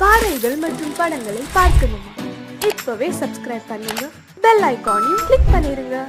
பாடல்கள் மற்றும் படங்களை பார்க்கணுமா? இப்பவே சப்ஸ்கிரைப் பண்ணுங்க, பெல் ஐகானையும் கிளிக் பண்ணிருங்க.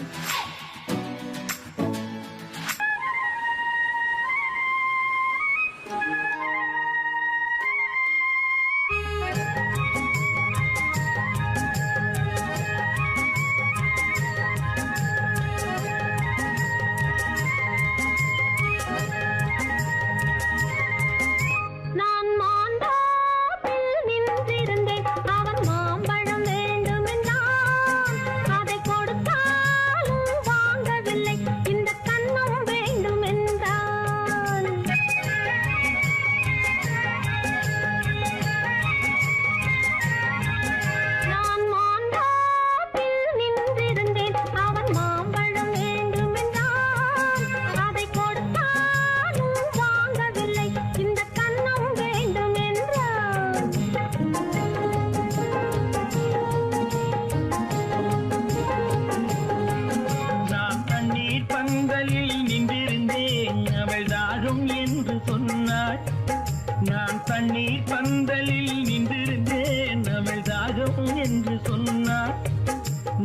நான் தண்ணீர் பந்தலில் நின்றிருந்தேன், அவள் தாகம் என்று சொன்னாள்.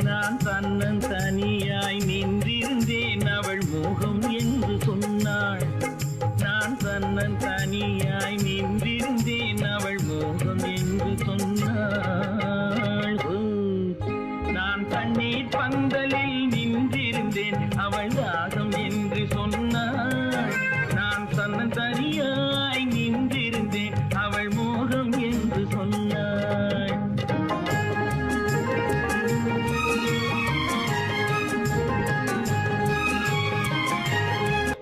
நான் தன்னன் தனியாய் நின்றிருந்தேன், அவள் மோகம் என்று சொன்னாள். நான் தன்னன் தனியாய் நின்றிருந்தேன், அவள் மோகம் என்று சொன்னாள். நான் தண்ணீர் பந்தலில் நின்றிருந்தேன், அவள் தாகம் என்று சொன்னாள். நான் தன்னன் தனியாய் நின்றிருந்தேன், அவள் மோகம் என்று சொன்னாள்.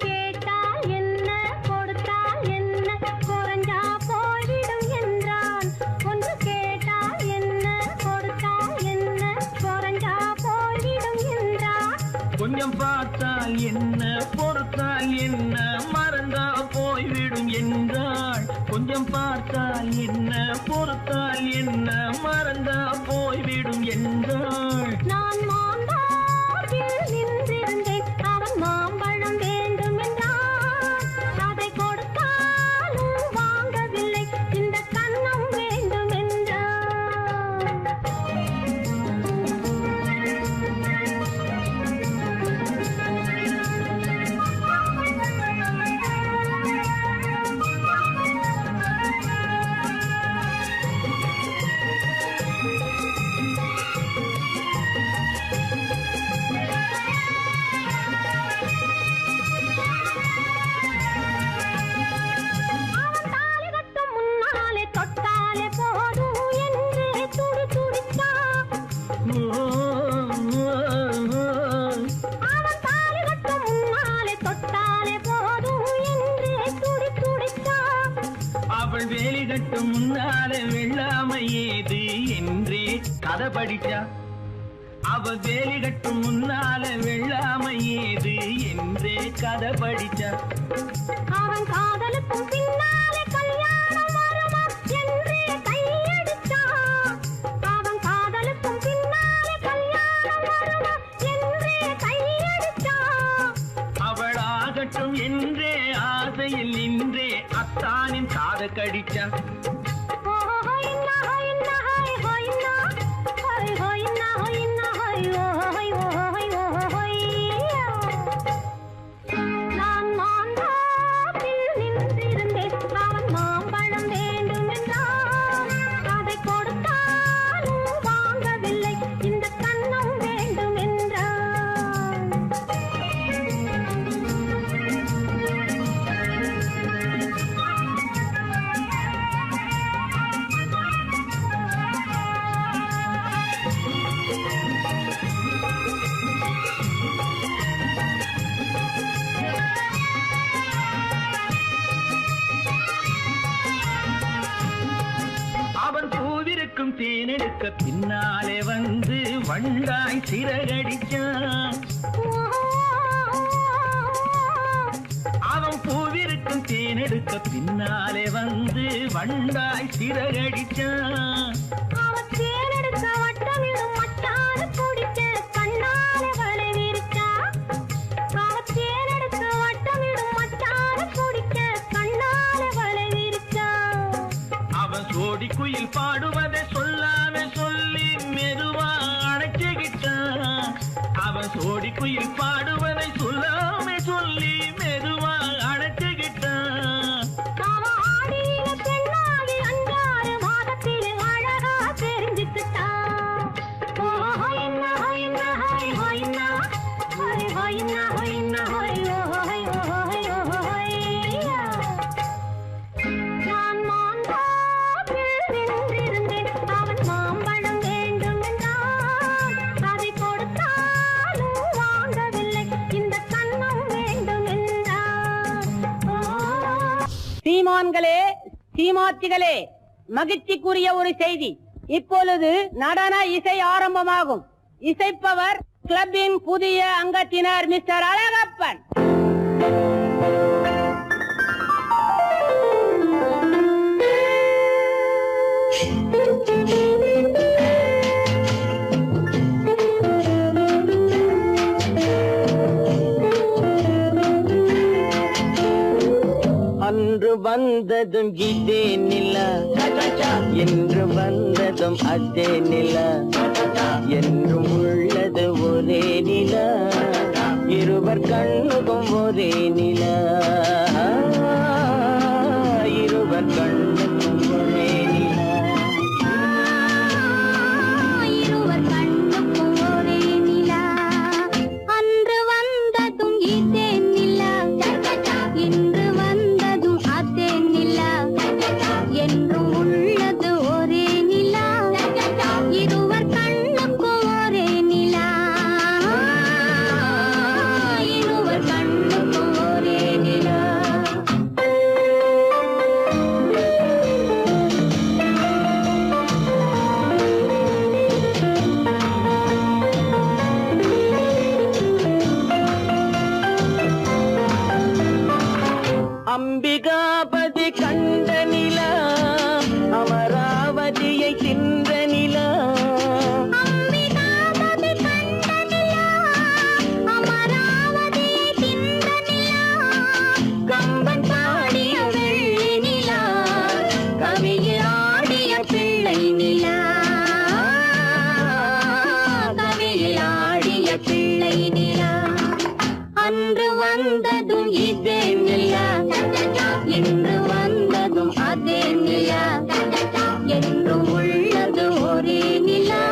கேட்டால் என்ன கொடுத்தால் என்ன, குறைஞ்சா போய்விடும் என்றான். ஒன்று கேட்டால் என்ன கொடுத்தால் என்ன, குறைஞ்சா போய்விடும் என்றான். கொஞ்சம் பார்த்தால் என்ன பொறுத்தால் என்ன, மறந்தா போய்விடும் என்றாள். கொஞ்சம் பார்த்தால் என்ன பொறுத்தால் என்ன, மறந்தா போய்விடும் என்றாள். நான் மாம்பழத்தில் நின்றிருந்தேன், அவன் மாம்பழம் வேண்டும் என்றான். அதை கொடுத்தாலும் வாங்கவில்லை, இந்த கன்னம் வேண்டும் என்றான். தொட்டாலே போதும் என்று துடி துடித்தான். அவன் தாலி கட்டும் முன்னாலே தொட்டாலே போதும் என்று துடி துடித்தான். அவள் வேலி கட்டும் முன்னாலே வெள்ளாமை ஏது என்றே கதை படிச்சா. அவள் வேலி கட்டும் முன்னாலே வெள்ளாமை ஏது என்றே கதை படிச்சா. அவன் காதலுக்கும் பின்னாலே கல்யாணம் வருமா என்றே கையடித்தான். அவன் காதலுக்கும் பின்னாலே கல்யாணம் வருமா என்றே கையடித்தான். அவள் ஆகட்டும் என்றே ஆசையில் நின்றே அத்தானின் காத கடிச்சா. நான் மாம்பழத்தில் நின்றிருந்தேன், அவன் மாம்பழம் வேண்டும் என்றான். அதை கொடுத்தாலும் வாங்கவில்லை, இந்த கன்னம் வேண்டும் என்றான். அவன் பூவிருக்கும் தேனெடுக்க பின்னாலே வந்து வண்டாய் சிறகடிச்சான். அவன் பூவிருக்கும் தேனெடுக்க பின்னாலே வந்து வண்டாய் சிறகடிச்சான். அவன் தேனெடுக்க வட்டமிடும் மட்டான குடிக்க கண்ணாலே வலை விரிச்சா. அவன் தேனெடுக்க வட்டமிடும் மட்டான குடிக்க கண்ணாலே வலை விரிச்சா. அவன் சோடிக்கு குயில் பாடுவதை சொல்லாம சொல்லி மெதுவா அணைச்சுக்கிட்டான். அவன் சோடி குயில் பாடுவதை சொல்லாம சொல்லி மெதுவா அணைச்சுக்கிட்டான். அவன் ஆடிய பெண்ணாகி அஞ்சாறு மாதத்தில் அழகா தெரிஞ்சுக்கிட்டான். ஓ ஹொய்னா ஹொய்னா ஹொய் ஹொய்னா ஹொய் ஹொய்னா ஹொய்னா ஹொய் ஓ ஹொய் ஓ ஹொய் ஓ ஹொய்யா. நான் மாந்தாப்பில் நின்றிருந்தேன். அவன் மாம்பழம் வேண்டும் என்றான். அதை கொடுத்தாலும் வாங்கவில்லை. இந்த கண்ணம் வேண்டும் என்றான். சீமான்களே, சீமாத்திகளே, மகிழ்ச்சிக்குரிய ஒரு செய்தி. இப்பொழுது நடன இசை ஆரம்பமாகும். இசைப்பவர் கிளப்பின் புதிய அங்கத்தினர் மிஸ்டர் அழகப்பன். அன்று வந்ததும் இதே நிலா, என்று வந்ததும் அதே நிலா, என்றும் உள்ளது ஒரே நிலா, இருவர் கண்ணுக்கும் ஒரே நிலா, இருவர் கண்ணுக்கும் ஒரே நிலா. இருவர் கண்ணுக்கும் ஒரே நிலா. அன்று வந்ததும் இதே நிலா, இன்று வந்ததும் அதே நிலா, என்றும் உள்ளது ஒரே நிலா, இருவர் கண்ணுக்கும் ஒரே நிலா, இருவர் கண்ணுக்கும் ஒரே நிலா. அம்பிகாபதி கண்ட நிலா, அமராவதியை தின்ற நிலா, அம்பிகாபதி கண்ட நிலா, அமராவதியை தின்ற நிலா, கம்பன் பாடிய வெள்ளி நிலா, கவியில் ஆடிய பிள்ளை நிலா, கவியில் ஆடிய பிள்ளை நிலா. அன்று வந்ததும் இதே நிலா, இன்று வந்ததும் அதே நிலா, என்றும் உள்ளது ஒரே நிலா,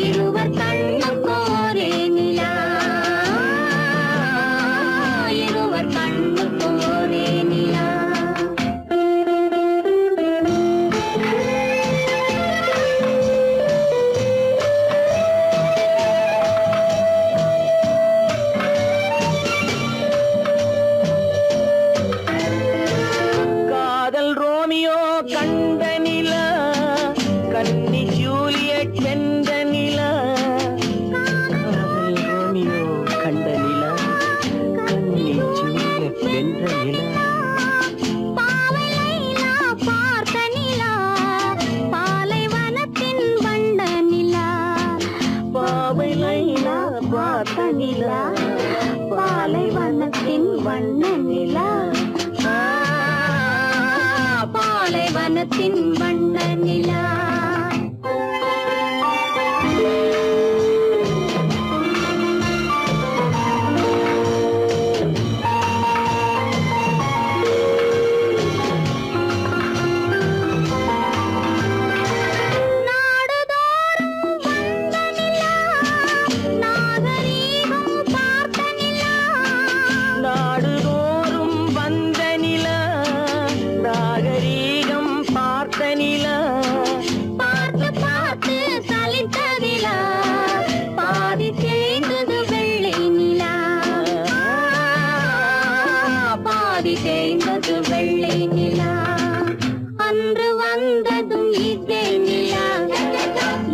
இருவர் கண்ணுக்கும் ஒரே நிலா, இருவர் கண்ணுக்கும் ஒரே நிலா. காதல் ரோமியோ கண்ட நிலா, கன்னி ஜூலியட் வென்ற நிலா, காதல் ரோமியோ கண்ட நிலா, கன்னி ஜூலியட் வென்ற நிலா. பாவை லைலா பார்த்த நிலா, பாலைவனத்தின் வண்ண நிலா, பாவை லைலா பார்த்த நிலா, பாலைவனத்தின் வண்ண நிலா, பாலைவனத்தின் வண்ண நிலா. நாடுதோறும் வந்த நிலா, நாகரீகம் பார்த்த நிலா, நாடுதோறும் வந்த நிலா, நாகரீகம் பார்த்த நிலா, பார்த்து பார்த்து சலித்த நிலா, பாதி தேய்ந்தது வெள்ளை நிலா, பாதி தேய்ந்தது வெள்ளை நிலா. அன்று வந்ததும் இதே நிலா,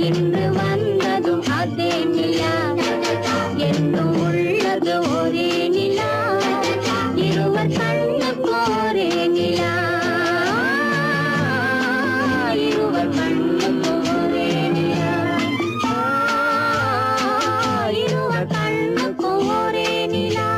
இன்று வந்ததும் அதே நிலா, என்றும் உள்ளது ஒரே நிலா, இருவர் கண்ணுக்கும் ஒரே நிலா, இருவர் கண்ணுக்கும் ஒரே நிலா, இருவர் கண்ணுக்கும் ஒரே நிலா.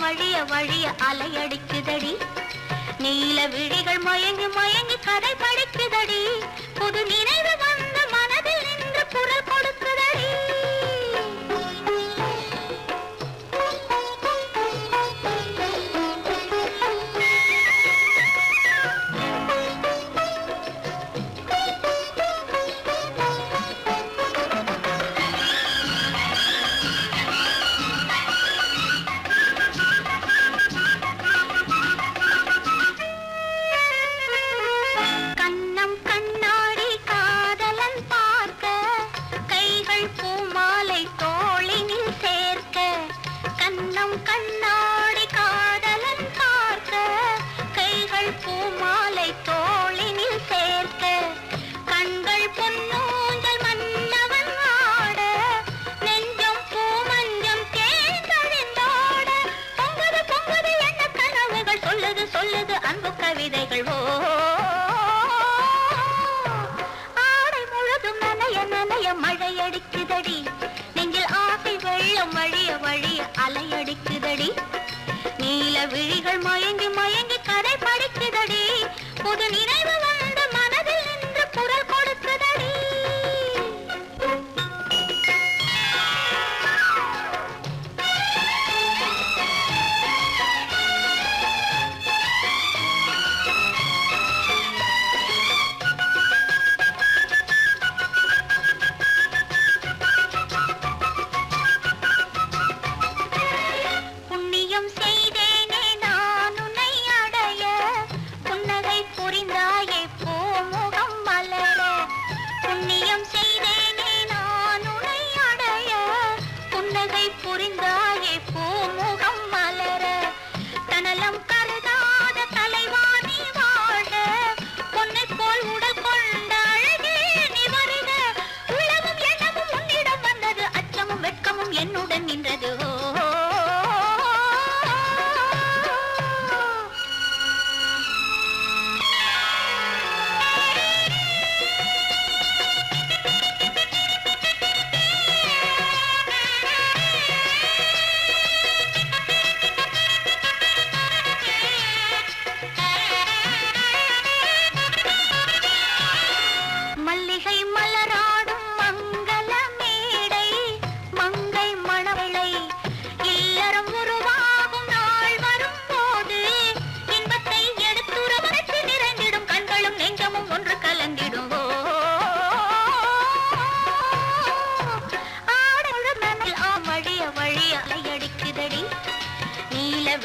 வழிய வழிய அலையடிக்குதடி நீல விழிகள் மயங்கி மயங்கி கதை படிக்குதடி புது நினைவு வந்த மனதில் நின்று குரல் கொடுக்குதடி அலையடிக்குதடி நீல விழிகள் மயங்கி மயங்கி கதை படிக்குதடி புது நினைவு வந்த மனதில் நின்று குரல் கொடுக்குதடி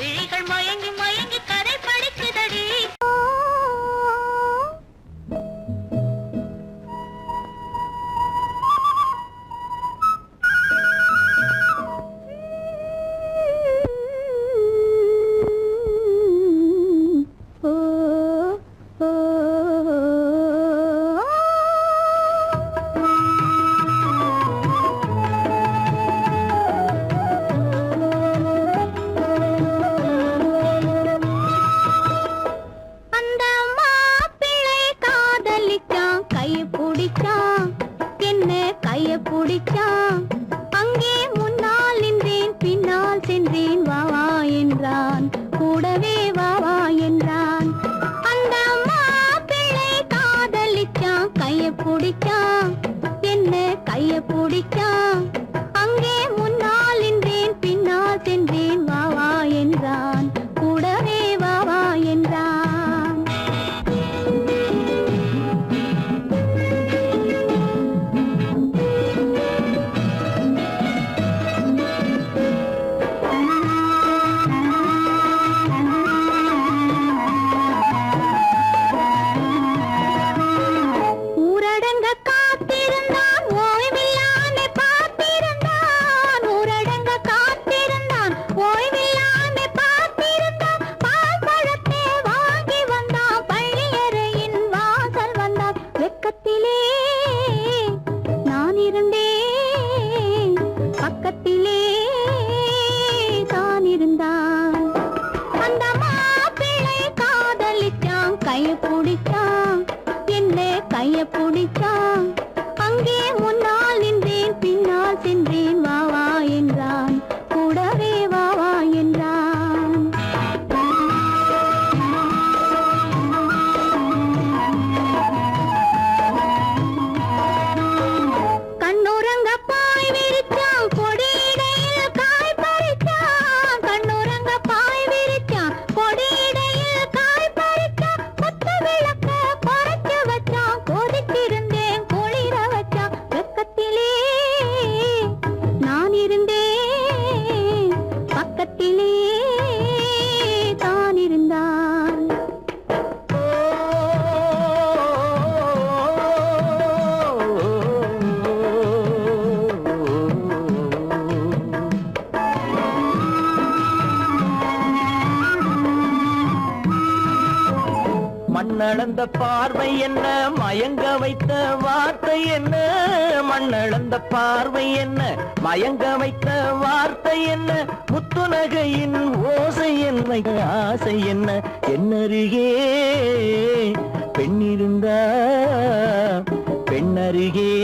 விழிகள் மயங்கி மயங்கி கதை படிக்குதடி ஊரடங்க காத்திருந்தான் ஓய்வில்லாமே மண்ணளந்த பார்வை என்ன, மயங்க வைத்த வார்த்தை என்ன, மண்ணளந்த பார்வை என்ன, மயங்க வைத்த வார்த்தை என்ன, முத்துநகையின் ஓசை என்ன, ஆசை என்ன, என்னருகே பெண்ணிருந்தா பெண்ணருகே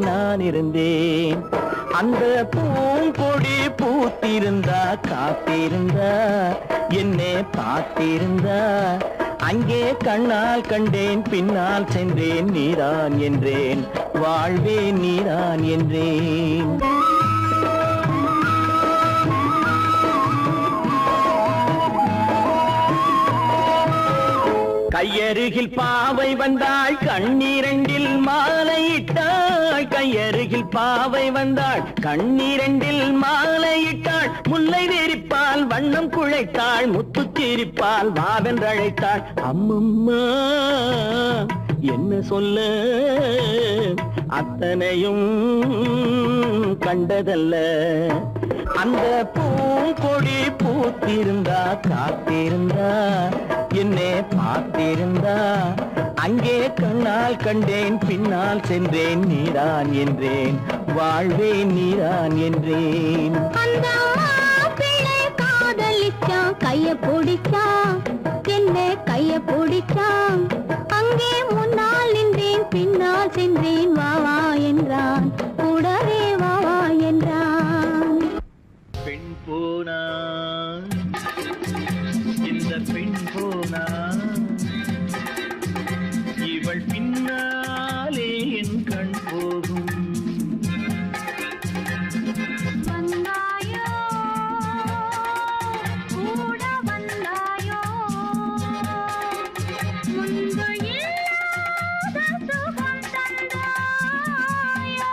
நான் இருந்தேன். அந்த பூங்கொடி பூத்திருந்தா காத்திருந்தா என்னை பார்த்திருந்தா அங்கே கண்ணால் கண்டேன் பின்னால் சென்றேன் நீதான் என்றேன் வாழ்வே நீதான் என்றேன். கையருகில் பாவை வந்தாள் கண்ணீரண்டில் மாலையிட்டாள், கையருகில் பாவை வந்தாள் கண்ணீரண்டில் மாலையிட்டாள், முல்லை வெறிப்பால் வண்ணம் குழைத்தாள், முத்துச்சிரிப்பால் வாவென்றழைத்தாள். அம்மம்மா என்ன சொல்ல அத்தனையும் கண்டதல்ல, அந்த பூங்கொடி பூத்திருந்தா காத்திருந்தா என்னை பார்த்திருந்தா அங்கே கண்ணால் கண்டேன் பின்னால் சென்றேன் நீதான் என்றேன் வாழ்வே நீதான் என்றேன். அந்த பிள்ளை காதலிச்சான் கைய பிடிச்சான், என்ன கைய பிடிச்சான், அங்கே முன்னால் நின்றேன் பின்னால் சென்றேன் வா வா என்றான், கூடவே வா வா என்றான். பெண் போனா இந்த பெண் போனா இவள் பின்னாலே என் கண் போகும். வந்தாயோ கூட வந்தாயோ முன்பு இல்லாத சுகம் தந்தாயோ.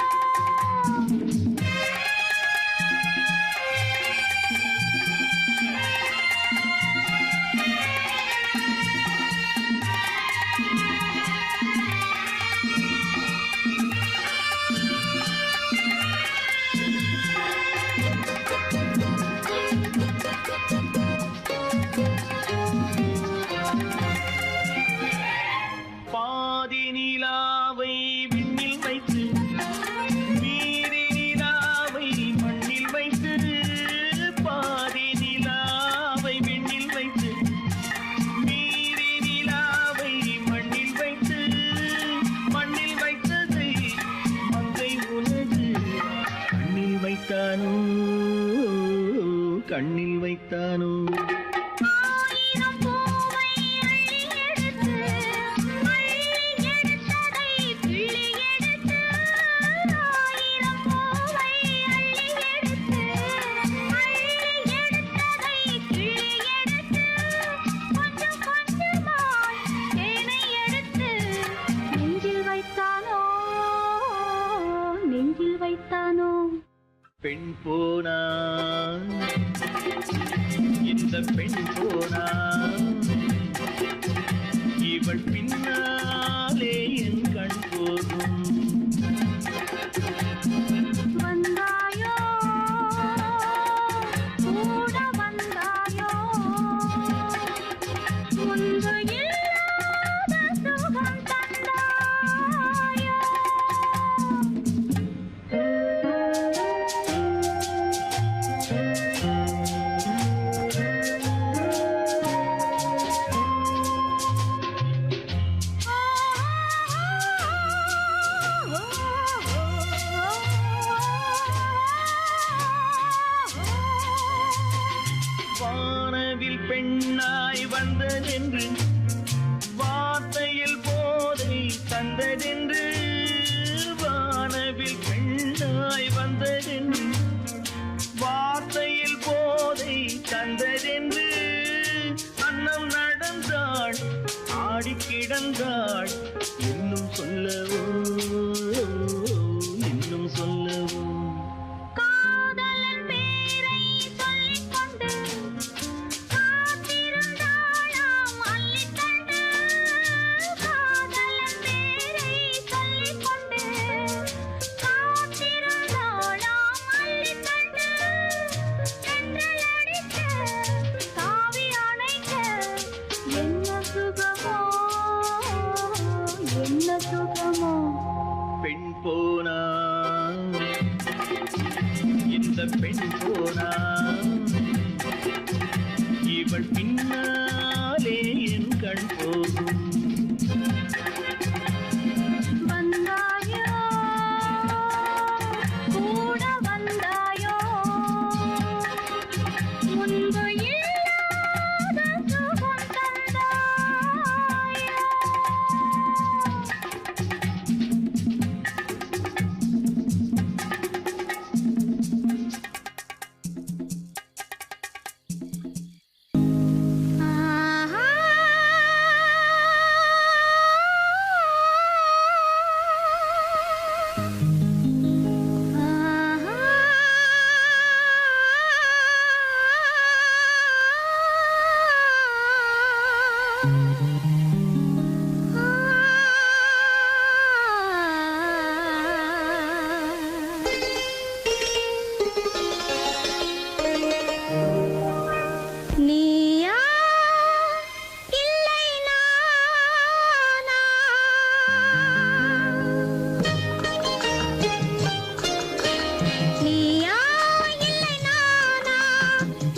பாதி நிலாவை விண்ணில் வைத்து மீறி நிலாவை மண்ணில் வைத்து, பாதி நிலாவை விண்ணில் வைத்து மீறி நிலாவை மண்ணில் வைத்து, மண்ணில் வைத்ததை மங்கை உனது கண்ணில் வைத்தானோ கண்ணில் வைத்தானோ. ஆயிரம் பூவை அள்ளி எடுத்து அள்ளி எடுத்ததை கிள்ளி எடுத்து, ஆயிரம் பூவை அள்ளி எடுத்து அள்ளி எடுத்ததை கிள்ளி எடுத்து, கொஞ்சம் கொஞ்சமாய் தேனை எடுத்து நெஞ்சில் வைத்தானோ நெஞ்சில் வைத்தானோ. பெண் போனா இந்த பெண் போனா இவள் பின்னாலே என் கண் போகும். வந்தாயோ கூட வந்தாயோ முன்பு இல்லாத சுகம் தந்தாயோ. வானவில் பெண்ணாய் வந்ததென்று வார்த்தையில் போதை தந்ததென்று, வானவில் பெண்ணாய் வந்ததென்று வார்த்தையில் போதை தந்ததென்று, அன்னம் நடந்தாள் ஆடி கிடந்தாள் இன்னும் சொல்லவோ இன்னும் சொல்லவோ. காதலன் பேரை சொல்லிக் கொண்டு காத்திருந்தாளாம் அள்ளி பெண் போனா இந்த பெண் போனா இவள் பின்னாலே என் கண் போகும் வந்தாயோ கூட வந்தாயோ முன்பு இல்லாத சுகம் தந்தாயோ நீயா இல்லை நானா நீயா இல்லை நானா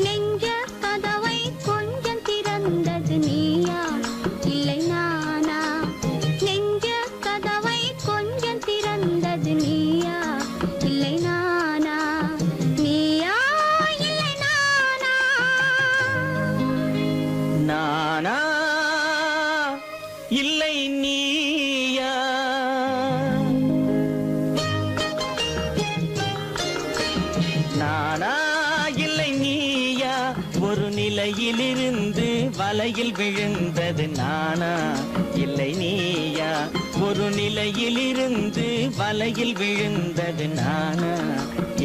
நெஞ்ச கதவை கொஞ்சம் திறந்தது நீயா இல்லை நானா நெஞ்ச கதவை கொஞ்சம் திறந்தது நீயா இல்லை நானா நீயா இல்லை நானா நானா இல்லை நீயா நானா இல்லை நீயா ஒரு நிலையிலிருந்து வலையில் விழுந்தது நானா இல்லை நீயா ஒரு நிலையிலிருந்து வலையில் விழுந்தது நானா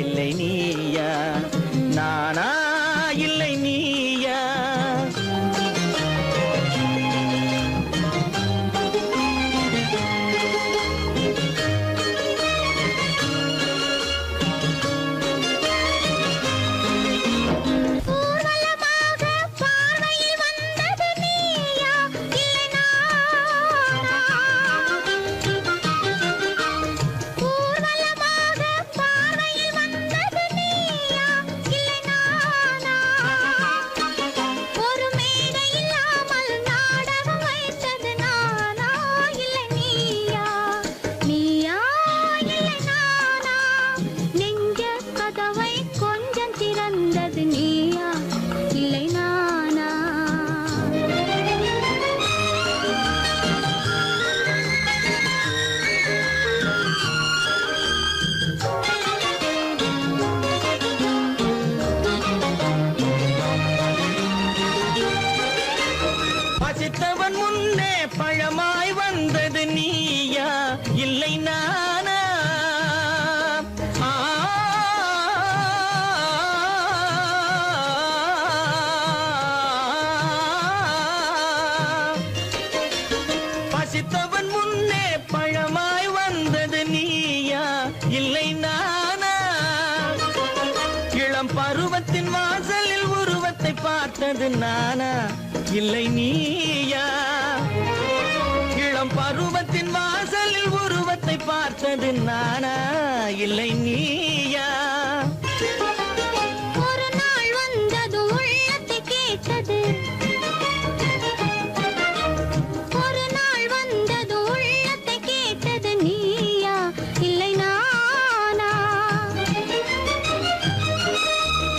இல்லை நீயா நானா இல்லை நீயா ஊர்வலமாக பார்வையில் வந்தது நீயா இல்லை நானா ஊர்வலமாக பார்வையில் வந்தது நீயா இல்லை நானா ஒரு மேடை இல்லாமல் நாடகம் வைத்தது நானா இல்லை நீயா நீயா இல்லை நானா நெஞ்ச கதவை கொஞ்சம் திறந்தது நீயா இல்லை நானா பசித்தவன் முன்னே பழமாய் வந்தது நீயா இல்லை நானா ஆ, பசித்தவன் முன்னே பழமாய் வந்தது நீயா இல்லை நானா இளம் பருவத்தின் வாசலில் உருவத்தை பார்த்தது நானா இல்லை நீயா இளம் பருவத்தின் வாசலில் உருவத்தை பார்த்தது நானா இல்லை நீயா ஒரு நாள் வந்தது உள்ளத்தை கேட்டது ஒரு நாள் வந்தது உள்ளத்தை கேட்டது நீயா இல்லை நானா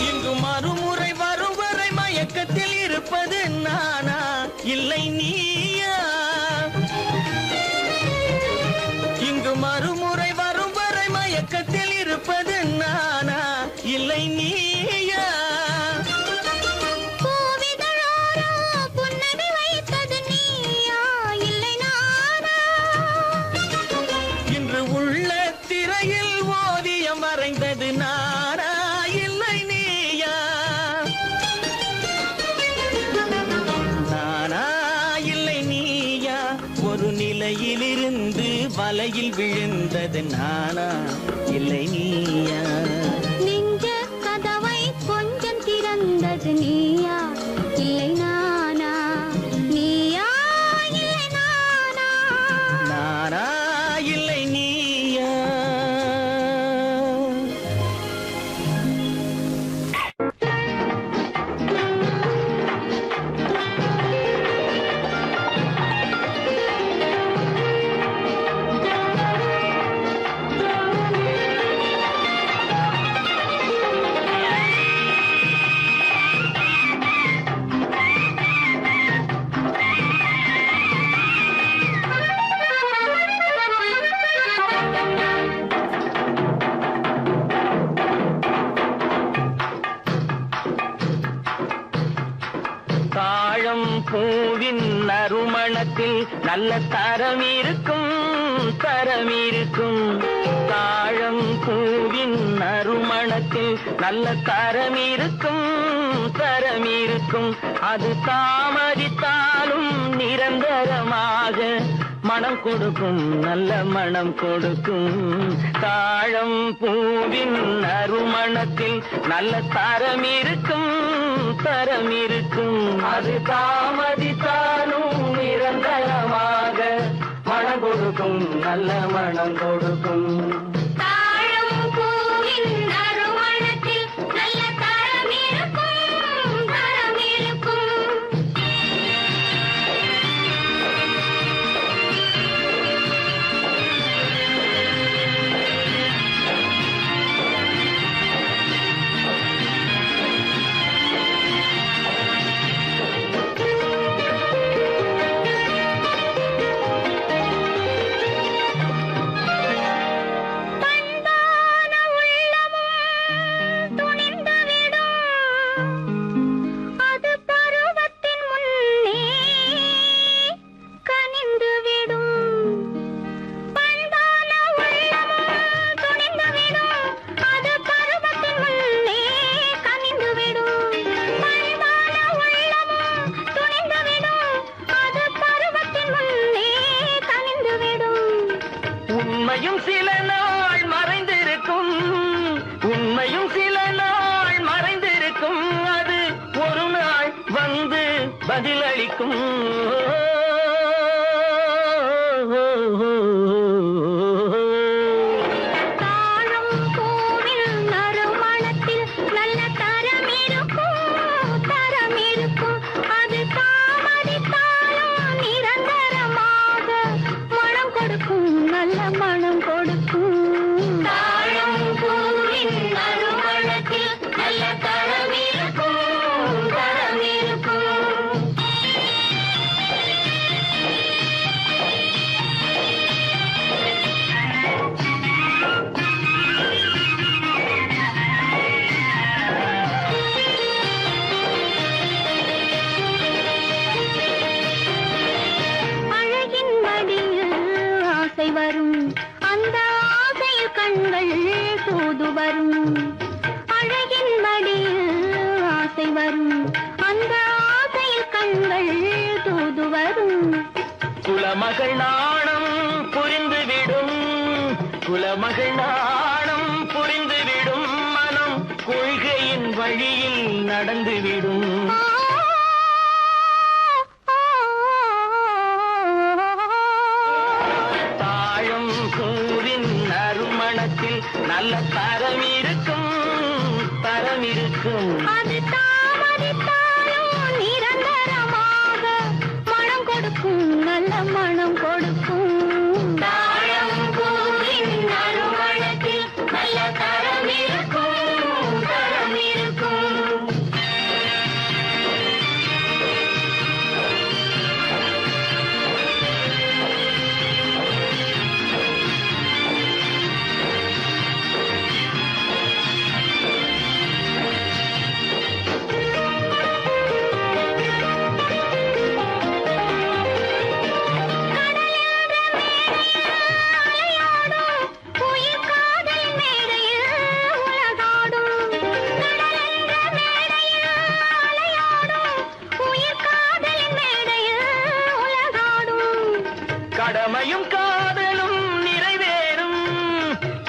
இங்கு மறுமுறை வரும் வரை மயக்கத்தில் இருப்பது நானா இல்லை நீயா இங்கு மறுமுறை வரும் வரை மயக்கத்தில் இருப்பது நானா இல்லை நீயா பூவிதழோரோ புன்னகை வைத்தது நீயா இல்லை நானா இன்று உள்ள திரையில் ஓவியம் வரைந்தது நானா இல்லை நீயா நானா இல்லை நீயா ஒரு நிலையிலிருந்து வலையில் விழுந்தது நானா இல்லை நீயா நெஞ்ச கதவை கொஞ்சம் திறந்தது நீயா இல்லை நானா நீயா இல்லை நானா நானா இல்லை நீயா நறுமணத்தில் நல்ல தரம் இருக்கும் தரம் இருக்கும். தாழம் பூவின் நறுமணத்தில் நல்ல தரம் இருக்கும் தரம் இருக்கும். அது தாமதித்தாலும் நிரந்தரமாக மனம் கொடுக்கும் நல்ல மனம் கொடுக்கும். தாழம் பூவின் நறுமணத்தில் நல்ல தரம் இருக்கும் தரம் இருக்கும். அது தாமதித்தாலும் நிரந்தரமாக மனம் கொடுக்கும் நல்ல மனம் கொடுக்கும். தாழம் பூவின் நறுமணத்தில் நல்ல தரம் இருக்கும் தரம் இருக்கும். பண்பான உள்ளமும் துணிந்துவிடும், அது பருவத்தின் முன்னே கனிந்துவிடும். பண்பான உள்ளமும் துணிந்துவிடும், அது பருவத்தின் முன்னே கனிந்துவிடும். பண்பான உள்ளமும் துணிந்துவிடும், அது பருவத்தின் முன்னே கனிந்துவிடும். உண்மையும் சில நாள் மறைந்திருக்கும் உண்மையும் சில நாள் மறைந்திருக்கும். அது ஒரு நாள் வந்து பதிலளிக்கும். தாழம் பூவின் நறுமணத்தில் நல்ல தரம் இருக்கும் தரம் இருக்கும். அது தாமதித்தாலும் நிரந்தரமாக மனம் கொடுக்கும் நல்ல மனம் கொடுக்கும். தாழம் பூவின் நறுமணத்தில் நல்ல தரம் இருக்கும் தரம் இருக்கும். அழகின் மடியில் ஆசை வரும், அந்த ஆசையில் கண்கள் தூது வரும். அழகின் மடியில் ஆசை வரும், அந்த ஆசையில் கண்கள் தூது வரும். குலமகள் நாணம் புரிந்துவிடும் குலமகள் நாணம் புரிந்துவிடும். மனம் கொள்கையின் வழியில் நடந்துவிடும். தாழம் பூவின் நறுமணத்தில் நல்ல தரம் இருக்கும் தரம் இருக்கும். அது தாமதித்தாலும் நிரந்தரமாக மனம் கொடுக்கும் நல்ல மனம் கொடுக்கும். தாழம் பூவின் நறுமணத்தில் நல்ல தரம் இருக்கும் தரம் இருக்கும். உயிர் காதல் மேடையில் உலகாடும். கடலென்ற மேடையில் அலையாடும், உயிர் காதல் மேடையில் உலகாடும். கடமையும் காதலும் நிறைவேறும்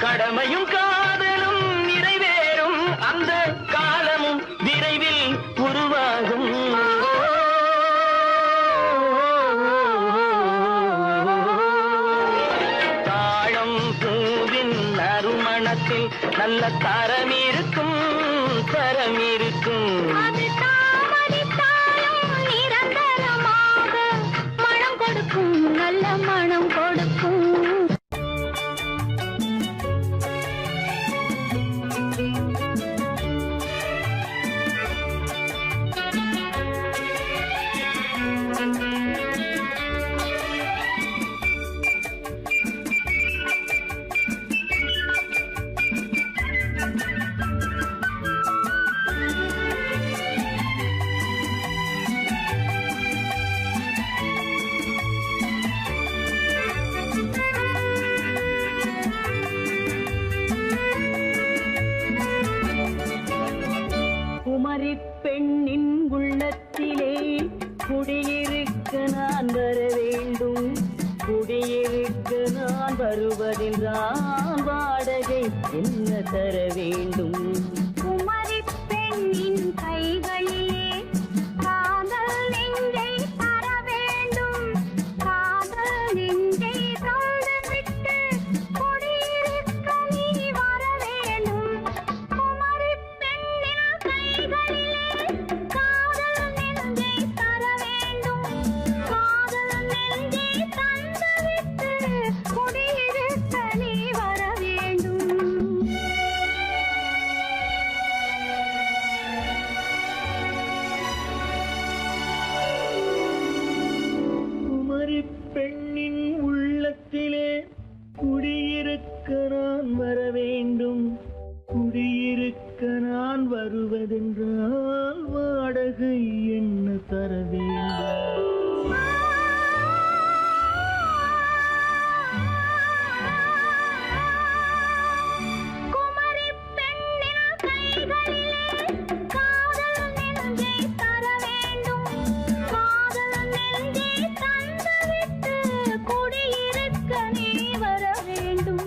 கடமையும் காதலும் நிறைவேறும். அந்த காலமும் விரைவில் உருவாகும். தாழம் பூவின் நறுமணத்தில் நல்ல தரம் இருக்கும் தரம் இருக்கும். அது தாமதித்தாலும் நிரந்தரமாக மனம் கொடுக்கும் நல்ல மனம் கொடுக்கும். வாடகை என்ன தர வேண்டும்? குமரி பெண்ணின் கைகளிலே காதல் நெஞ்சை தர வேண்டும். காதல் நெஞ்சை தந்துவிட்டு குடியிருக்க நீ வர வேண்டும். குமரி பெண்ணின் கைகளிலே காதல் நெஞ்சை தர வேண்டும். காதல் நெஞ்சை தந்துவிட்டு குடியிருக்க நீ வர வேண்டும். குமரி பெண்ணின் உள்ளத்திலே குடியிருக்க நான் வர வேண்டும். குடியிருக்க நான் வருவதென்றால் வாடகை என்ன தர வேண்டும்? குமரி பெண்ணின் கைகளிலே காதல் நெஞ்சை தர வேண்டும். காதல் நெஞ்சை தந்துவிட்டு குடியிருக்க நீ வர வேண்டும்.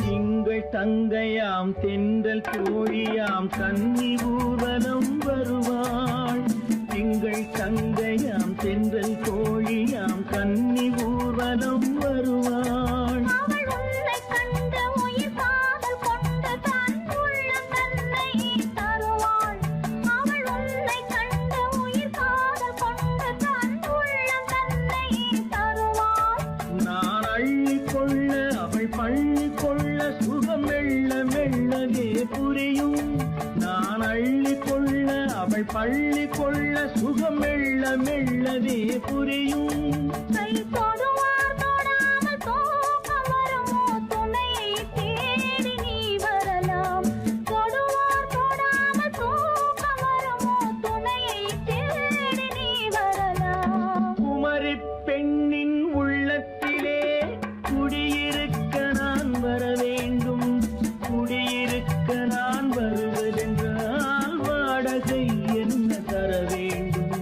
திங்கள் தங்கையாம் தென்றல் தோழியாம் கன்னி ஊர்வலம் வருவாள். திங்கள் தங்கையாம் தென்றல் தோழியாம் கன்னி ஊர்வலம் வருவாள். அவள் உன்னை கண்டு உயிர் காதல் கொண்டு தன் உள்ளம் தன்னை தருவாள். அவள் உன்னை கண்டு உயிர் காதல் கொண்டு தன் உள்ளம் தன்னை தருவாள். நான் அள்ளி கொள்ள அவள் பள்ளி கொள்ள சுகம் மெல்ல மெல்லவே புரியும். நான் அள்ளி கொள்ள அவள் பள்ளி கொள்ள சுகம் மெல்ல மெல்லவே புரியும். கை தொடுவார் தொடாமல் தூக்கம் வருமோ? துணையை தேடி நீ வரலாம். தொடுவார் தொடாமல் தூக்கம் வருமோ? துணையை தேடி நீ வரலாம். குமரி பெண்ணின் உள்ளத்திலே குடியிருக்க நான் வர வேண்டும். குடியிருக்க நான் வருவதென்றால் வாடகை என்ன தர வேண்டும்?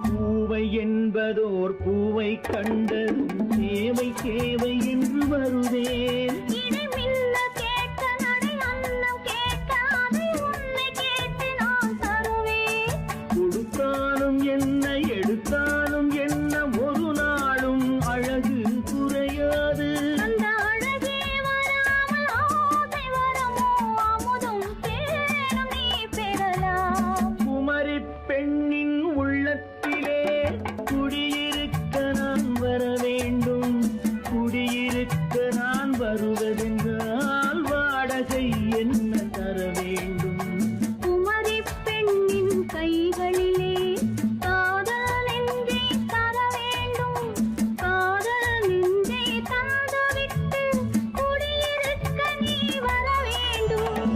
பூவை என்பதோர் பூவை கண்டதும் தேவை தேவை என்று வருவேன். இடை மின்ன கேட்க நடை அன்னம் கேட்க அதை உன்னை கேட்டு நான் தருவேன். கொடுத்தாலும் என்ன எடுத்தாலும் என்ன ஒரு நாளும் அழகு குறையாது. அந்த அழகே வராமல் ஆசை வரமோ? அமுதும் தேனும் நீ பெறலாம். குமரி பெண்ணின் உள்ளத்திலே குடியிருக்க நான் வர வேண்டும். குடியிருக்க நான் வருவதென்றால் வாடகை என்ன தர வேண்டும்? குமரி பெண்ணின் கைகளிலே காதல் நெஞ்சை தர வேண்டும். காதல் நெஞ்சை தந்துவிட்டு குடியிருக்க நீ வர வேண்டும்.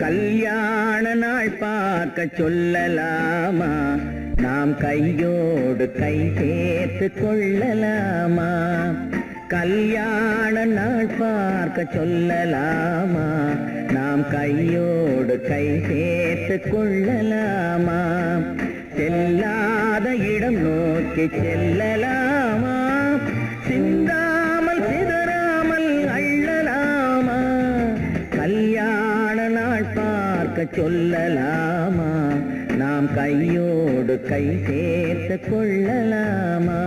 கல்யாண நாள் பார்க்க சொல்லலாமா? நாம் கையோடு கை சேர்த்து கொள்ளலாமா? கல்யாண நாள் பார்க்க சொல்லலாமா? நாம் கையோடு கை சேர்த்து கொள்ளலாமா? செல்லாத இடம் நோக்கி செல்லலாமா? சிந்தாமல் சிதறாமல் அள்ளலாமா? கல்யாண நாள் பார்க்க சொல்லலாமா? நாம் கையோடு கை சேர்த்து கொள்ளலாமா?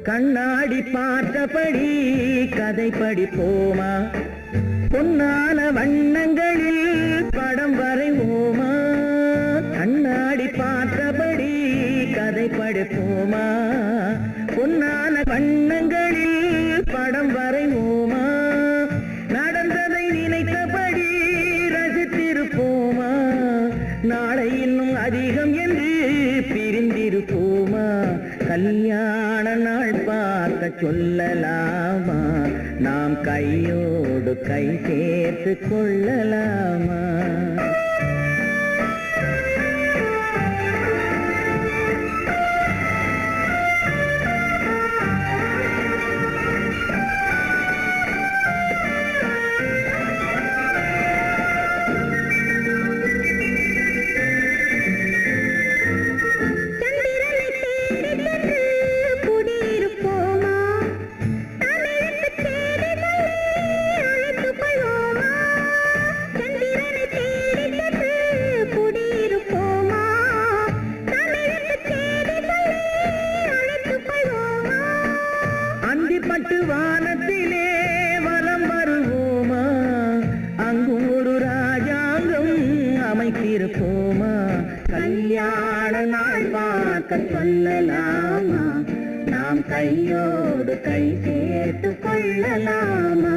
கண்ணாடி பார்த்தபடி கதை படிப்போமா? பொன்னான வண்ணங்களில் படம் வரைவோமா? கண்ணாடி பார்த்தபடி கதை படிப்போமா? பொன்னான வண்ணங்களில் படம் வரைவோமா? நடந்ததை நினைத்தபடி ரசித்திருப்போமா? நாளை இன்னும் அதிகம் என்று பிரிந்திருப்போமா? கல்யாண நாள் பார்க்க சொல்லலாமா? நாம் கையோடு கை சேர்த்து கொள்ளலாமா? பட்டு வானத்திலே வலம் வருவோமா? அங்கும் ஒரு ராஜாங்கம் அமைத்திருப்போமா? கல்யாண நாள் பார்க்க சொல்லலாமா? நாம் கையோடு கை சேர்த்து கொள்ளலாமா?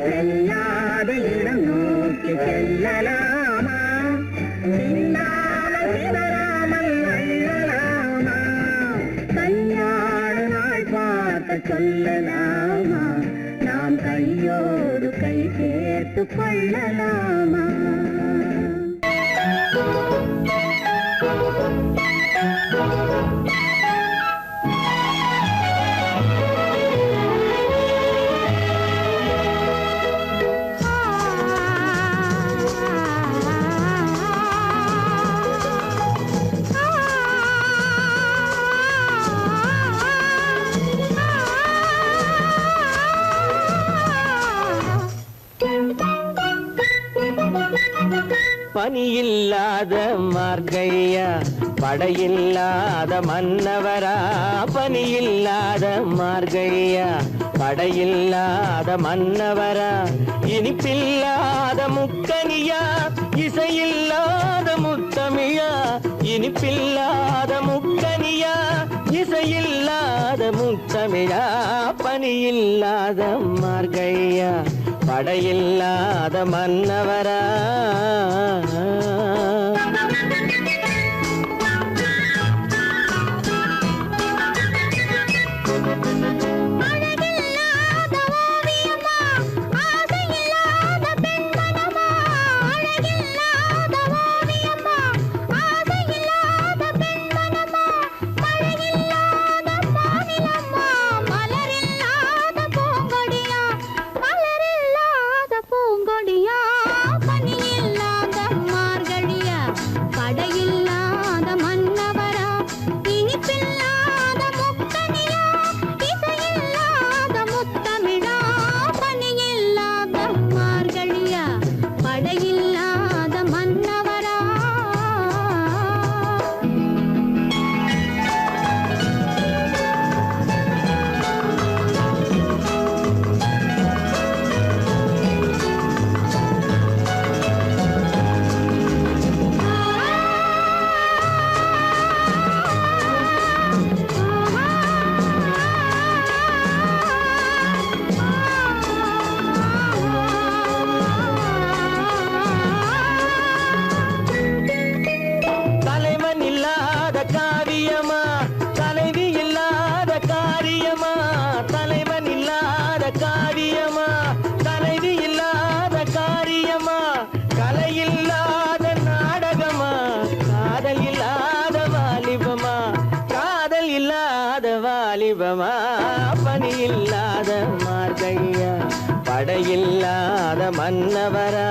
செல்லாத இடம் நோக்கி செல்லலாமா? சிந்தாமல் சிதறாமல் அள்ளலாமா? கல்யாண நாள் பார்க்க சொல்லலாமா? நாம் கையோடு கை சேர்த்து கொள்ளலாமா? பனியில்லாத மார்கழியா, படையில்லாத மன்னவரா? பனியில்லாத மார்கழியா, படையில்லாத மன்னவரா? இனிப்பில்லாத முக்கனியா, இசையில்லாத முத்தமிழா? இனிப்பில்லாத முக்கனியா, இசையில்லாத முத்தமிழா? பனியில்லாத மார்கழியா, படையில்லாத மன்னவரா பணியில்லாத மார்கழியா படையில்லாத மன்னவரா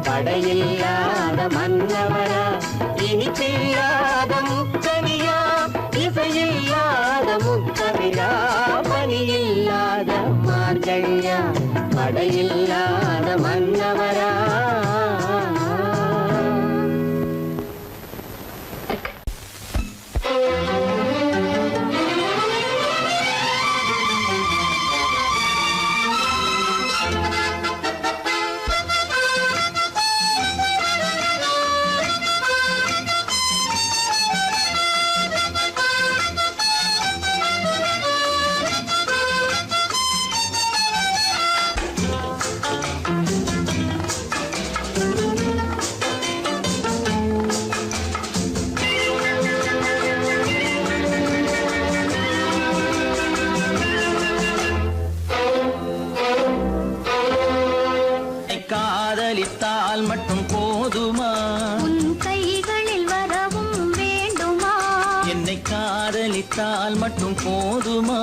படையில்லாத மன்னவரா இனிப்பில்லாத முக்கனியா இசையில்லாத முக்கவிழா பணியில்லாத மார்கழியா படையில்லாத மன்னவரா காதலித்தால் மட்டும் போதுமா உன் கைகளில் வரவும் வேண்டுமா என்னை காதலித்தால் மட்டும் போதுமா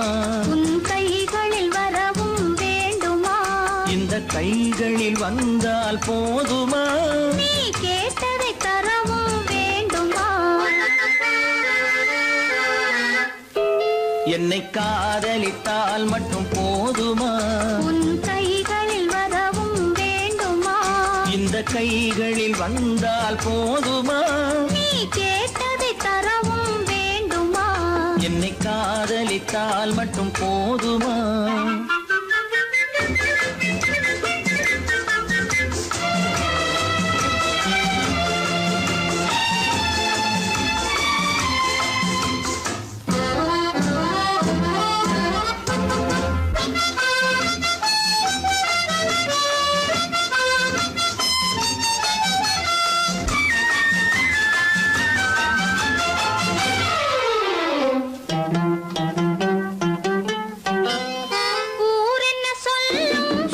உன் கைகளில் வரவும் வேண்டுமா இந்த கைகளில் வந்தால் போதுமா நீ கேட்டதை தரவும் வேண்டுமா என்னை காதலித்தால் மட்டும் போதுமா உன் கைகளில் வரவும் வேண்டுமா இந்த கைகளில் வந்தால் போதுமா நீ கேட்டதை தரவும் வேண்டுமா என்னை காதலித்தால் மட்டும் போதுமா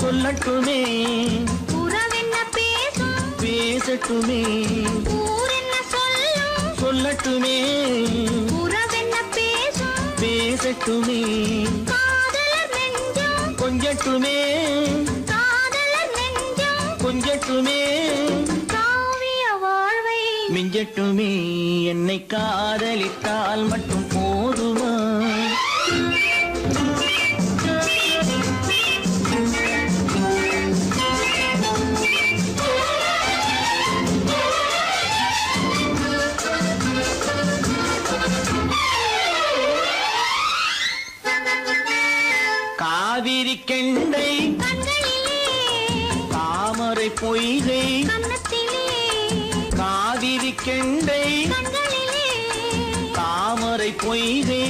சொல்லட்டுமே உறவென்ன பேசும் பேசட்டுமே ஊரென்ன சொல்லும் சொல்லட்டுமே உறவென்ன பேசும் பேசட்டுமே காதலர் நெஞ்சம் கொஞ்சட்டுமே காதலர் நெஞ்சம் கொஞ்சட்டுமே காவிய வாழ்வை மிஞ்சட்டுமே என்னை காதலித்தால் மட்டும் போதுமா காவிரி கெண்டை தாமரை பொய்கை காவிரி கெண்டை தாமரை பொய்கை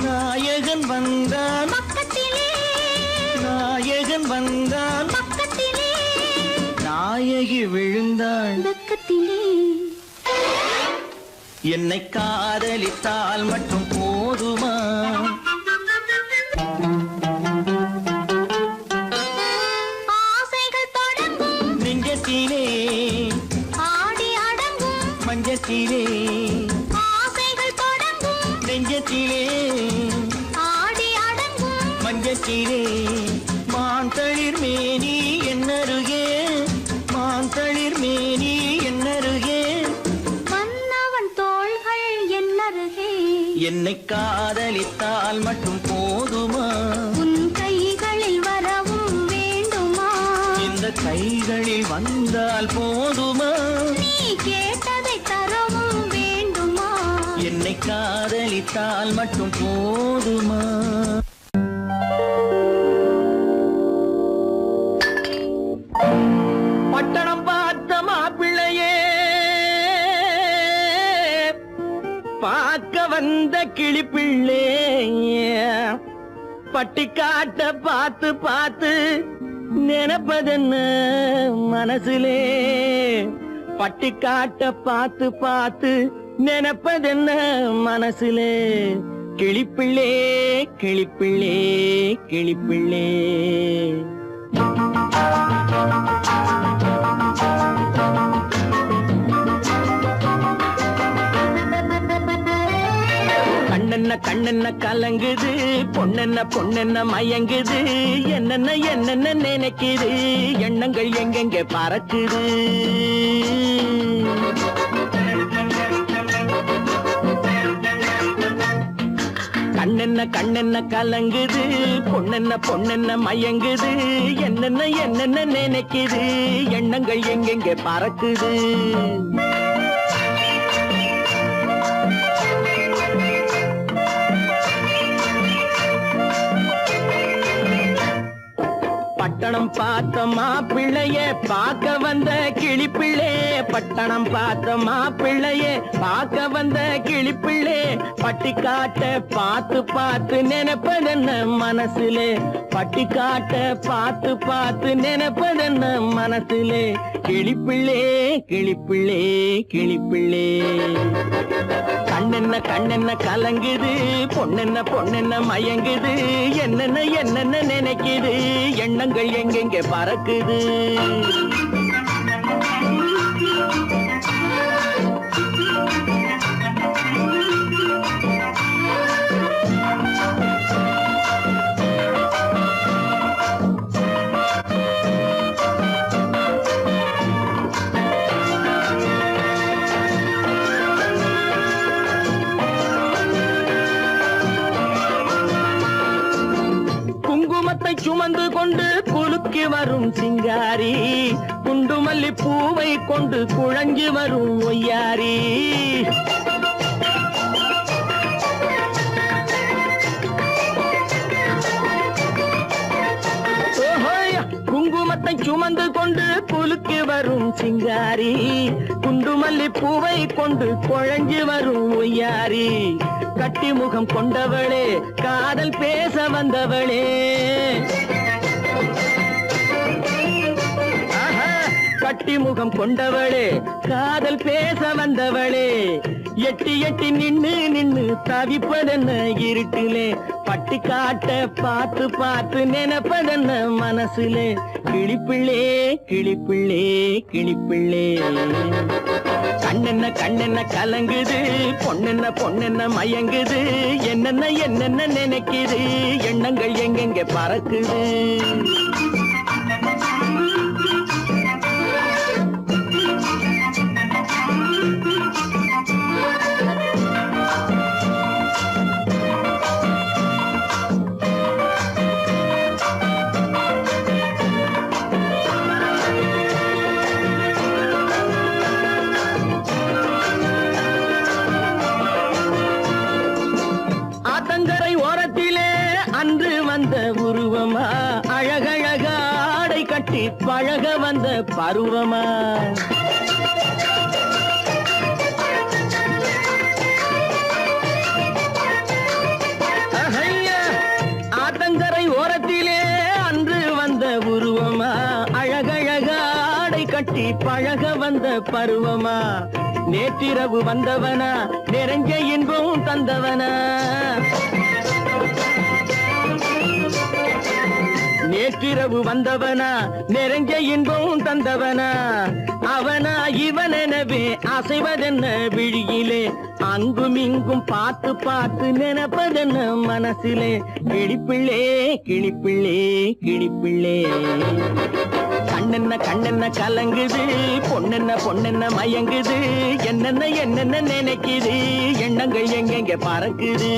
நாயகன் வந்தான் நாயகன் வந்தான் நாயகி விழுந்தாள் என்னை காதலித்தால் மட்டும் போதுமா நெஞ்சத்திலே ஆடி அடங்கும் மஞ்சத்திலே ஆசைகள் தொடங்கும் நெஞ்சத்திலே ஆடி அடங்கும் மஞ்சத்திலே மாந்தளிர் மேனி என்னருகே மாந்தளிர் மேனி என்னருகே மன்னவன் தோள்கள் என்னருகே என்னை காதலித்தால் மட்டும் போதுமா உன் கைகளில் வரவும் வேண்டுமா இந்த கைகளில் வந்தால் போதுமா நீ கேட்டதை தரவும் வேண்டுமா என்னை காதலித்தால் மட்டும் போதுமா பட்டணம் பார்த்த மாப்பிள்ளையே பார்க்க வந்த கிளிப்பிள்ளே பட்டிக்காட்ட பார்த்து பார்த்து நினைப்பதென்ன மனசுலே பட்டிக்காட்ட பார்த்து பார்த்து நினைப்பதென்ன மனசுலே கிளிப்பிள்ளே கிளிப்பிள்ளே கிளிப்பிள்ளே கண்ணென்ன கண்ணென்ன கலங்குது பொண்ணென்ன பொண்ணென்ன மயங்குது என்னென்ன என்னென்ன நினைக்குது எண்ணங்கள் எங்கெங்க பறக்குது கண்ணென்ன கண்ணென்ன கலங்குது பொண்ணென்ன பொண்ணென்ன மயங்குது என்னென்ன என்னென்ன நினைக்குது எண்ணங்கள் எங்கெங்க பறக்குது பட்டணம் பார்த்த மாப்பிள்ளையே பார்க்க வந்த கிளிப்பிள்ளே பட்டணம் பார்த்த மாப்பிள்ளையே பார்க்க வந்த கிளிப்பிள்ளே பட்டிக்காட்ட பார்த்து பார்த்து நினைப்பதென்ன மனசுலே பட்டிக்காட்ட பார்த்து பார்த்து நினைப்பதென்ன மனசுலே கிளிப்பிள்ளே கிளிப்பிள்ளே கிளிப்பிள்ளே கண்ணென்ன கண்ணென்ன கலங்குது பொண்ணென்ன பொண்ணென்ன மயங்குது என்னென்ன என்னென்ன நினைக்குது எண்ணங்கள் எங்கெங்க பறக்குது குங்குமத்தை சுமந்து கொண்டு குலுக்கி வரும் சிங்காரி குண்டுமல்லி பூவை கொண்டு குழஞ்சி வரும் ஒய்யாரி குங்குமத்தை சுமந்து கொண்டு குலுக்கி வரும் சிங்காரி குண்டுமல்லி பூவை கொண்டு குழஞ்சி வரும் ஒய்யாரி கட்டி முகம் கொண்டவளே காதல் பேச வந்தவளே கட்டி முகம் கொண்டவளே காதல் பேச வந்தவளே எட்டி எட்டி நின்னு நின்னு தவிப்பதென்ன இருட்டிலே பட்டி காட்ட பார்த்து பார்த்து நினைப்பதென்ன மனசுலே கிளிப்பிள்ளே கிளிப்பிள்ளே கிளிப்பிள்ளே கண்ணென்ன கண்ணென்ன கலங்குது பொண்ணென்ன பொண்ணென்ன மயங்குது என்னென்ன என்னென்ன நினைக்குது எண்ணங்கள் எங்கெங்க பறக்குது பழக வந்த பருவமா ஆத்தங்கரை ஓரத்திலே அன்று வந்த உருவமா அழகழகாடை கட்டி பழக வந்த பருவமா நேற்றிரவு வந்தவனா நிறைஞ்ச இன்பம் தந்தவனா நேற்றிரவு வந்தவனா நிறைஞ்ச இன்பம் தந்தவனா அவனா இவனெனவே அசைவதென்ன விழியிலே அங்கும் இங்கும் பார்த்து பார்த்து நினைப்பதென்ன மனசிலே கிளிப்பிள்ளே கிளிப்பிள்ளே கிளிப்பிள்ளே கண்ணென்ன கண்ணென்ன கலங்குது பொண்ணென்ன பொண்ணென்ன மயங்குது என்னென்ன என்னென்ன நினைக்குது எண்ணங்கள் எங்கெங்க பறக்குது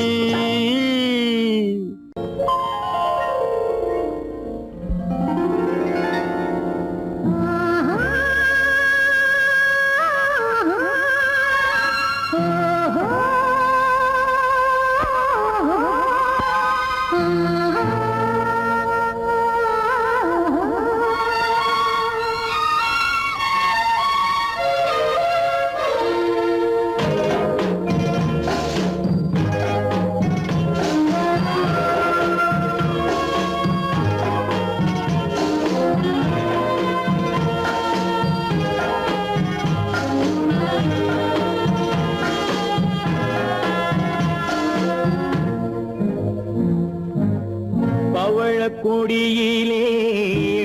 கொடியிலே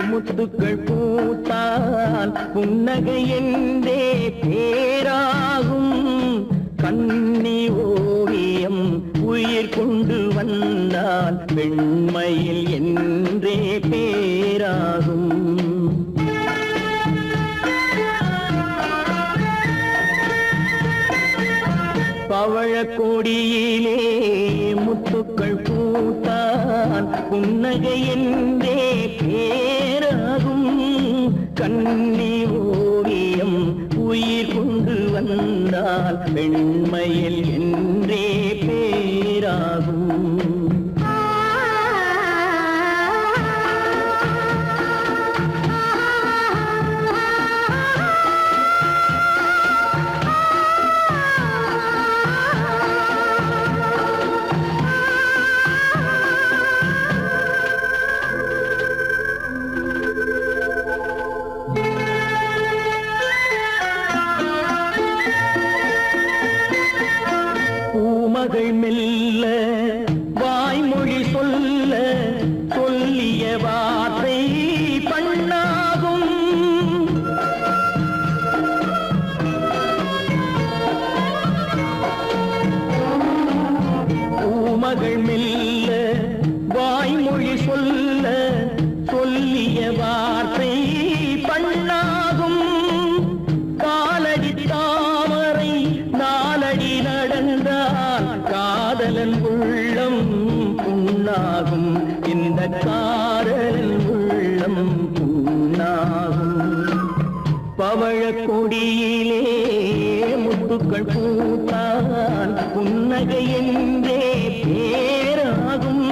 முத்துக்கள் பூத்தால் புன்னகை என்றே பேராகும் கண்ணி ஓவியம் உயிர் கொண்டு வந்தால் பெண்மையில் என்றே பேராகும் பவழக்கொடியிலே முத்துக்கள் பூத்தான் புன்னகை என்றே பேராகும் கண்ணி ஓவியம் உயிர் கொண்டு வந்தால் பெண்மையில் என்றே பேராகும் மகள் மெல்ல வாய்மொழி சொல்ல சொல்லிய வார்த்தை பண்ணாகும் பூமகள் மெல்ல வாய்மொழி சொல்ல சொல்லிய வார்த்தை பண்ணாகும் காலடி தாமரை நாலடி நடந்தால் காதலன் உள்ளம் புண்ணாகும் இந்த காதலன் உள்ளம் புண்ணாகும் பவழக்கொடியிலே முத்துக்கள் பூத்தான் புன்னகை என்றே பேராகும்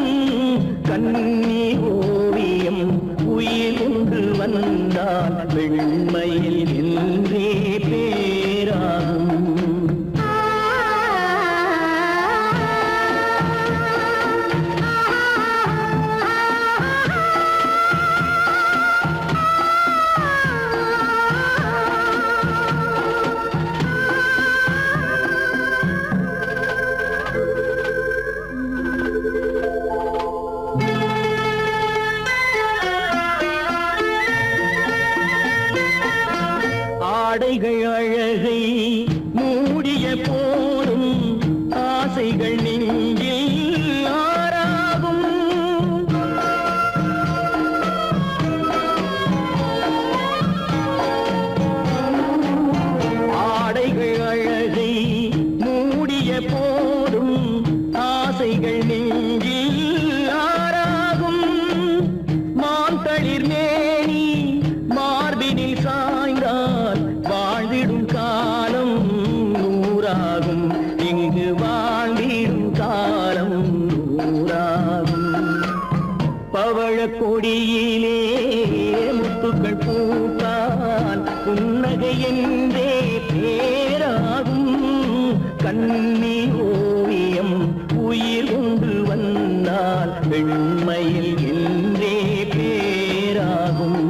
கண்ணி ஓவியம் உயிர் கொண்டு வந்தால் வெண்மையில் என்றே பேராகும் ஆடைகள் அழகை மூடிய போதும் ஆசைகள் நெஞ்சில் ஆறாகும் ஆடைகள் அழகை மூடிய போதும் ஆசைகள் நெஞ்சில் ஆறாகும் மாந்தளிர் மேனி மார்பினில் சாய்ந்தால் வாழ்ந்திடும் காலம் நூறாகும் இங்கு வாழ்ந்திடும் காலம் நூறாகும் பவழக்கொடியிலே முத்துக்கள் உயிர் கொண்டு வந்தால் பெண்மையில் என்றே பேராகும்.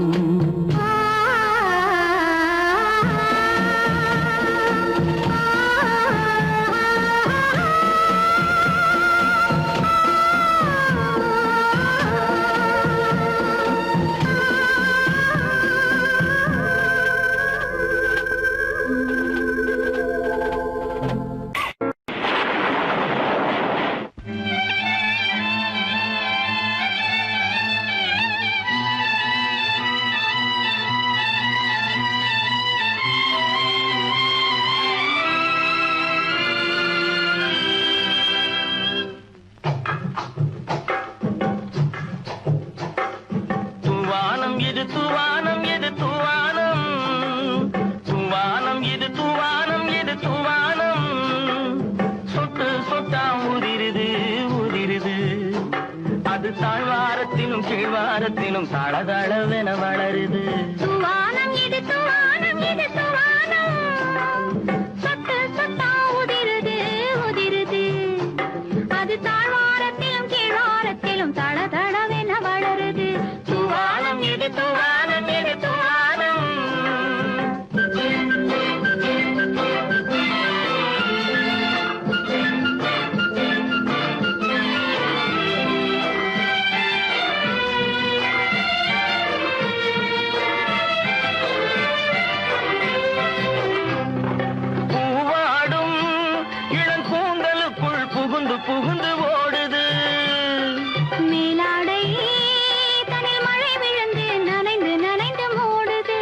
தாழ்வாரத்திலும் கீழ்வாரத்திலும் தளதளவென வளருது. துவானம் இது துவானம் இது துவானம், சொட்டு சொட்டா உதிருது உதிருது. அது தாழ்வாரத்திலும் கீழ்வாரத்திலும் தளதளவென வளருது. துவானம் இது துவானம் இது துவானம். புகுந்து ஓடுது மேலாடை தனில் மழை விழுந்து நனைந்து நனைந்து மூடுது.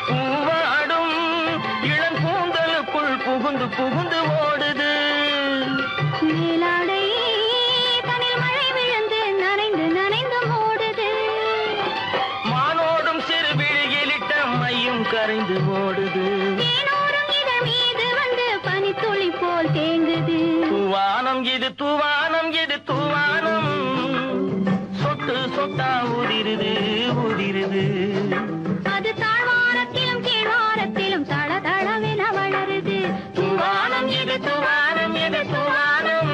பூவாடும் இளம் கூந்தலுக்குள் புகுந்து புகுந்து ஓடுது. மேலாடை தனில் மழை விழுந்து நனைந்து நனைந்து மூடுது. மானோடும் சிறு விழியிலிட்ட மையும் கரைந்து ஓடுது. தேனோரும் இதழ் மீது வந்து பனித்துளி போல் தேங்குது. துவானம் இது துவானம் இது துவானம், சொட்டு சொட்டா உதிருது உதிருது. அது தாழ்வாரத்திலும் கீழ்வாரத்திலும் தளதளவென வளருது. துவானம் இது துவானம் இது துவானம்.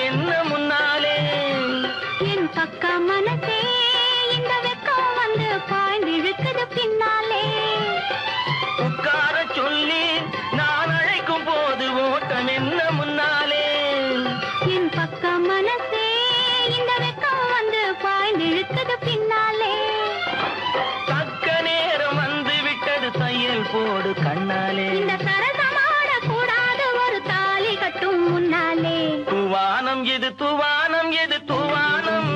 என்ன முன்னாலே என் பக்க மனசே இந்த வெக்கம் வந்து பாய்ந்து இழுக்குது பின்னாலே. உட்கார சொல்லி நான் அழைக்கும் போது ஓட்டம் என்ன முன்னாலே. என் பக்க மனசே இந்த வெக்கம் வந்து பாய்ந்து இழுக்குது பின்னாலே. தக்க நேரம் வந்து விட்டது தையல் போடு கண்ணாலே. இந்த சரசமாட கூடாது ஒரு தாலி கட்டும் முன்னாலே. துவானம் இது துவானம் இது துவானம்,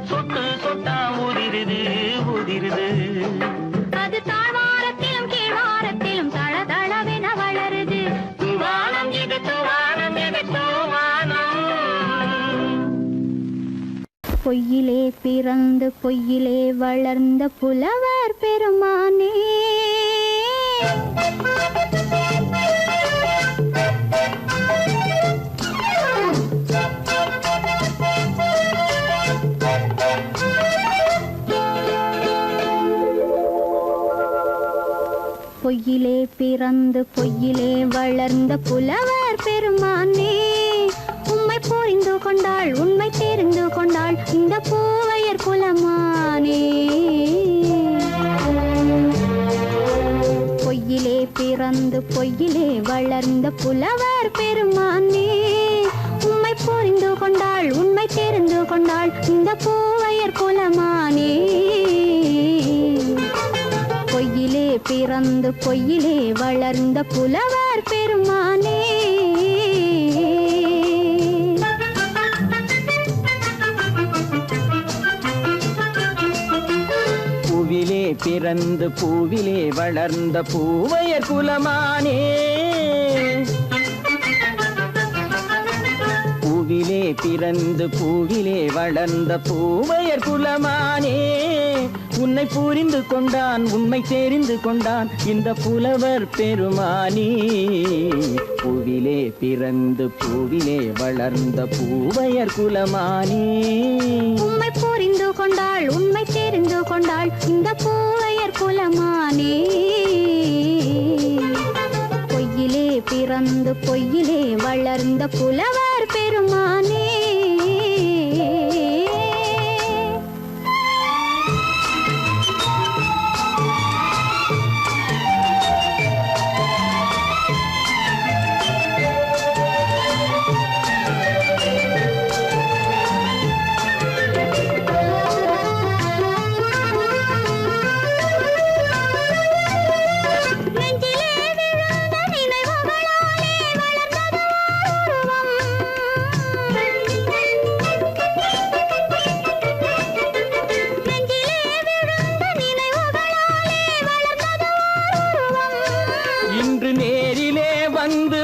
சொட்டு சொட்டா உதிருது உதிருது. அது தாழ்வாரத்திலும் கீழ்வாரத்திலும் தளதளவென வளருது. துவானம் இது துவானம் இது துவானம். பொய்யிலே பிறந்து பொய்யிலே வளர்ந்த புலவர் பெருமானே, பொய்யிலே பிறந்து பொய்யிலே வளர்ந்த புலவர் பெருமானே, உம்மை புரிந்து கொண்டாள் உண்மை தெரிந்து கொண்டாள் இந்த பூவையர் குலமானே. பொய்யிலே பிறந்து பொய்யிலே வளர்ந்த புலவர் பெருமானே, உம்மை புரிந்து கொண்டாள் உண்மை தெரிந்து கொண்டாள் இந்த பூவையர் குலமானே. பொய்யிலே பிறந்து பொய்யிலே வளர்ந்த புலவர் பெருமானே. பூவிலே பிறந்து பூவிலே வளர்ந்த பூவையர் குலமானே. பூவிலே பிறந்து பூவிலே வளர்ந்த பூவையர் குலமானே, உன்னை புரிந்து கொண்டான் உண்மை தெரிந்து கொண்டான் இந்த புலவர் பெருமானி. பூவிலே பிறந்து பூவிலே வளர்ந்த பூவையர் குலமானி. உண்மை புரிந்து கொண்டாள் உண்மை தெரிந்து கொண்டாள் இந்த பூவையர் குலமானே. பொய்யிலே பிறந்து பொய்யிலே வளர்ந்த புலவர் பெருமானே.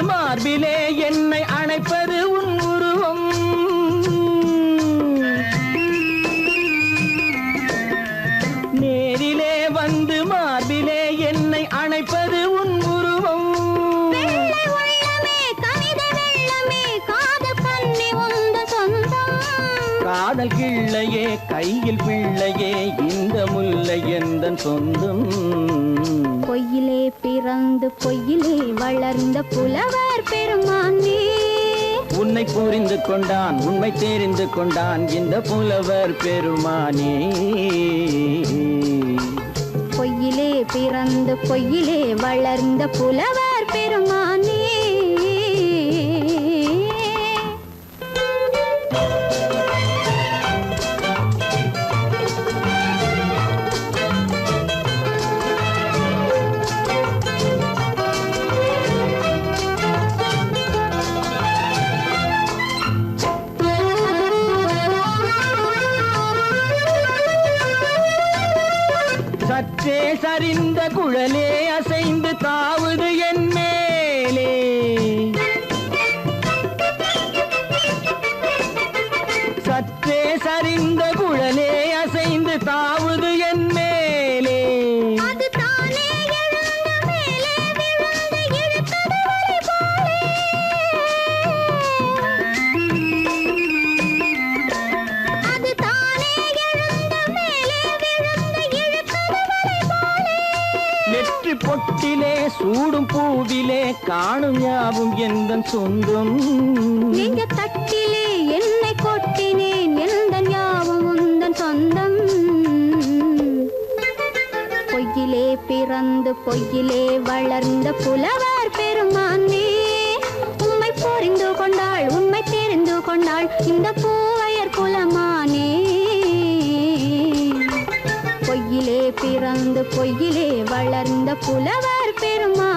மார்பிலே என்னை அணைப்பது உன் உருவம். நேரிலே வந்து மார்பிலே என்னை அணைப்பது உன் உருவம். காதல் கிள்ளையே கையில் பிள்ளையே இந்த முல்லை எந்தன் சொந்தம். பொய்யிலே பிறந்து பொய்யிலே வளர்ந்த புலவர் பெருமானே. உன்னை புரிந்து கொண்டான் உண்மை தெரிந்து கொண்டான் இந்த புலவர் பெருமானே. பொய்யிலே பிறந்து பொய்யிலே வளர்ந்த புலவர் பெருமானே. சற்றே சரிந்த குழலே அசைந்து தாவுது என் மேலே. சற்றே சரிந்த குழலே அசைந்து தாவுது என் மேலே. அது தானே எழுந்த மேலே விழுந்து இழுத்தது வலி போலே. அது தானே எழுந்த மேலே விழுந்து இழுத்தது வலி போலே. நெற்றி பொட்டிலே சூடும் பூவிலே காணும் யாவும் எந்தன் சொந்தம். நெஞ்ச தட்டிலே என்னை கொட்டினேன் எந்தன் யாவும் உந்தன் சொந்தம். பொய்யிலே பிறந்து பொய்யிலே வளர்ந்த புலவர் பெருமானே. உண்மை புரிந்து கொண்டாள் உண்மை தெரிந்து கொண்டாள் இந்த பூவையர் குலமானே. பொய்யிலே பிறந்து பொய்யிலே வளர்ந்த புலவர் பெருமானே.